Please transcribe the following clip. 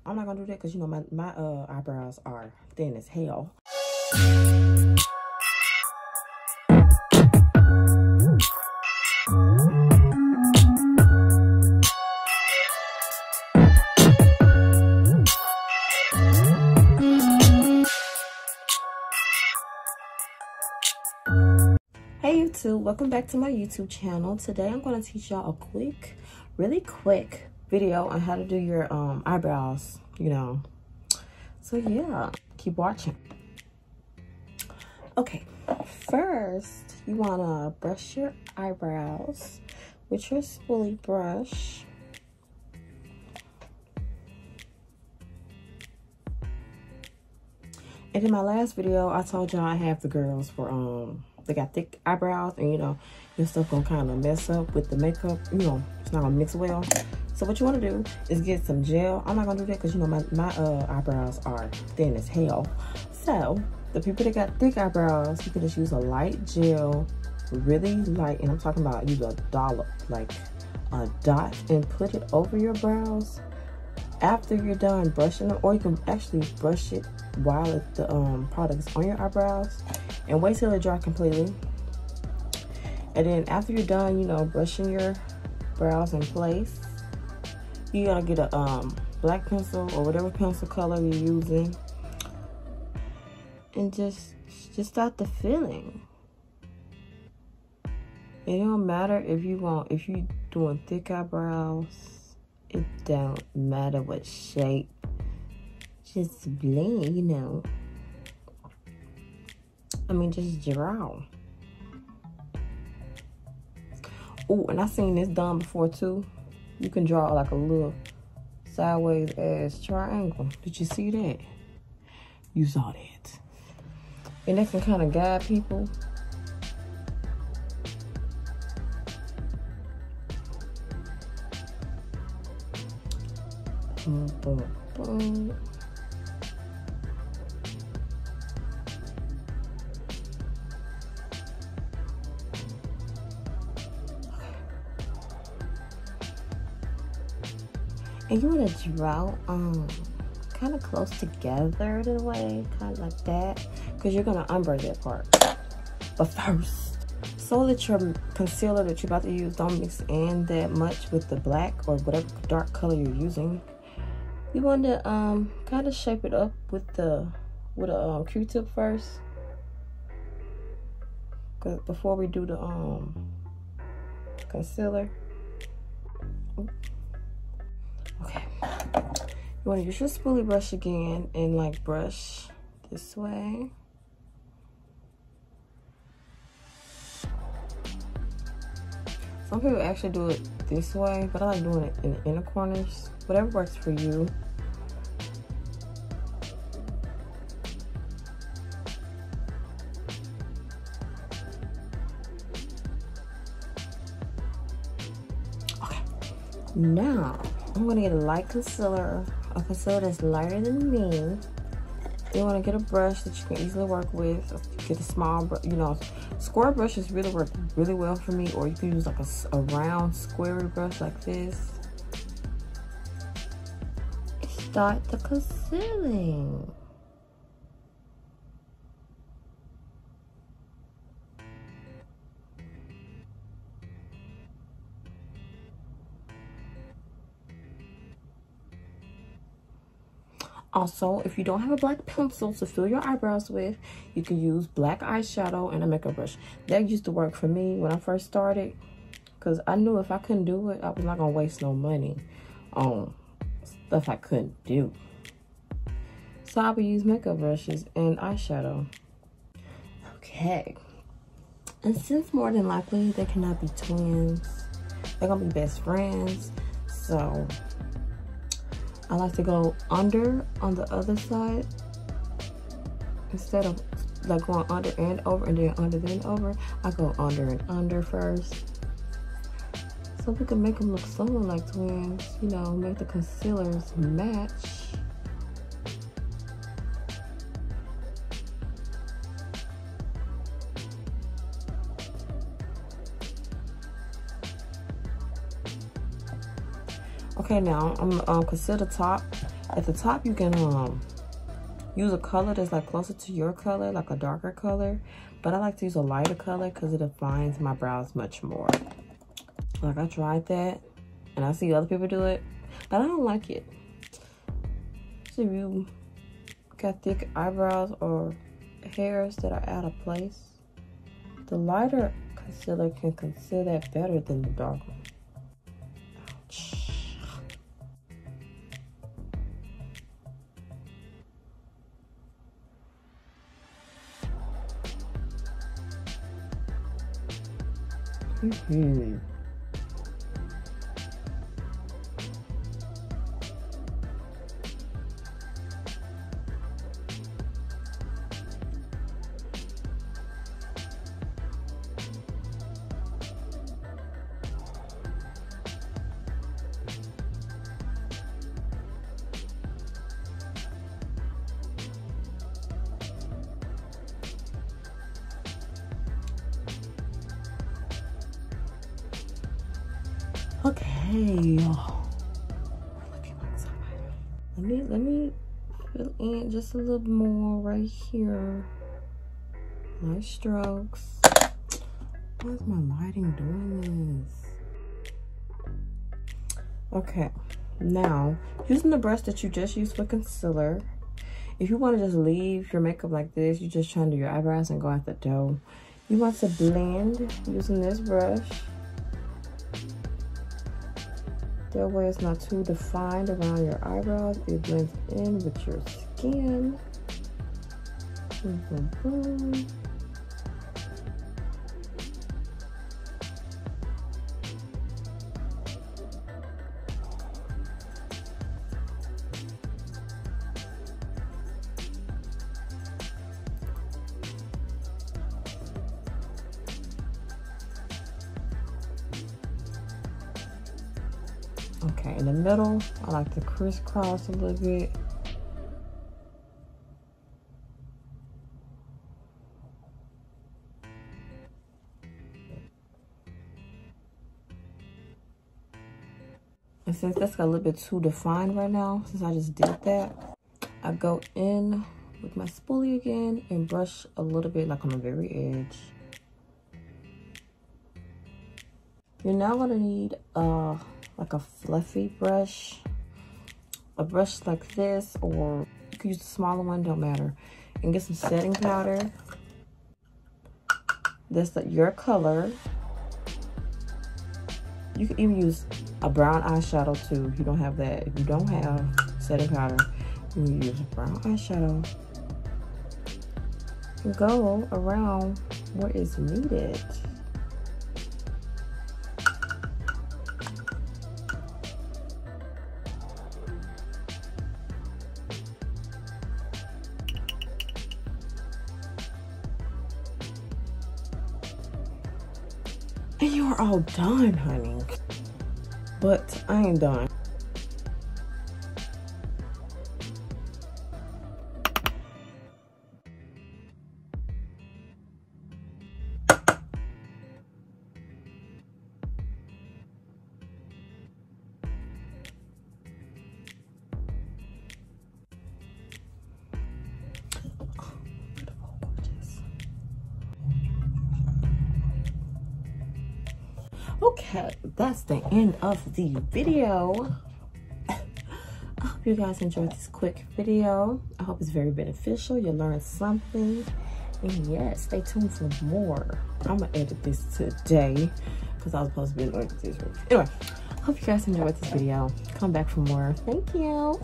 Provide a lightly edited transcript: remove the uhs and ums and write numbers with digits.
I'm not gonna do that because you know my eyebrows are thin as hell. Hey YouTube, welcome back to my YouTube channel. Today I'm going to teach y'all a really quick video on how to do your eyebrows, you know. So yeah, keep watching. Okay, first you want to brush your eyebrows with your spoolie brush. And in my last video, I told y'all I have the girls for they got thick eyebrows, and you know your stuff gonna kind of mess up with the makeup. You know, it's not gonna mix well. So what you want to do is get some gel. I'm not gonna do that because you know my eyebrows are thin as hell. So the people that got thick eyebrows, you can just use a light gel, really light, and I'm talking about use a dollop, like a dot, and put it over your brows. After you're done brushing them, or you can actually brush it while the product is on your eyebrows, and wait till it dry completely. And then after you're done, you know, brushing your brows in place, you gotta get a black pencil or whatever pencil color you're using, and just start the filling. It don't matter if you doing thick eyebrows. It don't matter what shape. Just blend, you know. I mean, just draw. Oh, and I seen this done before too. You can draw like a little sideways ass triangle. Did you see that? You saw that. And that can kind of guide people. Boom, boom, boom. And you want to draw kind of close together in a way, kind of like that, because you're gonna umber that part. But first, so that your concealer that you're about to use don't mix in that much with the black or whatever dark color you're using, you want to kind of shape it up with a Q-tip first, cause before we do the concealer. Okay, you want to use your spoolie brush again and like brush this way. Some people actually do it this way, but I like doing it in the inner corners. Whatever works for you. Okay, now I'm gonna get a light concealer, a concealer that's lighter than me. You want to get a brush that you can easily work with. Get a small, you know, square brushes really work really well for me, or you can use like a round square brush like this. Start the concealing. Also, if you don't have a black pencil to fill your eyebrows with, you can use black eyeshadow and a makeup brush. That used to work for me when I first started, because I knew if I couldn't do it, I was not going to waste no money on stuff I couldn't do. So I would use makeup brushes and eyeshadow. Okay. And since more than likely they cannot be twins, they're going to be best friends. So I like to go under on the other side instead of like going under and over and then under then over. I go under and under first, so we can make them look somewhat like twins, you know, make the concealers match. Okay, now I'm gonna conceal the top. At the top, you can use a color that's like closer to your color, like a darker color. But I like to use a lighter color because it defines my brows much more. Like, I tried that, and I see other people do it, but I don't like it. So if you got thick eyebrows or hairs that are out of place, the lighter concealer can conceal that better than the dark one. Ouch. Okay, let me fill in just a little more right here. Nice strokes. Why is my lighting doing this? Okay, now using the brush that you just used for concealer, if you want to just leave your makeup like this, you just trying to do your eyebrows and go out the door, you want to blend using this brush. That way it's not too defined around your eyebrows. It blends in with your skin. Boom, boom, boom. Okay, in the middle, I like to crisscross a little bit. And since that's got a little bit too defined right now, since I just did that, I go in with my spoolie again and brush a little bit, like on the very edge. You're now gonna need like a fluffy brush, a brush like this, or you can use the smaller one, don't matter, and get some setting powder that's your color. You can even use a brown eyeshadow too if you don't have that. If you don't have setting powder, you can use a brown eyeshadow and go around where it's needed. And you are all done, honey. But I ain't done. Okay, that's the end of the video. I hope you guys enjoyed this quick video. I hope it's very beneficial. You learned something. And yes, stay tuned for more. I'm gonna edit this today because I was supposed to be doing this. Anyway, I hope you guys enjoyed this video. Come back for more. Thank you.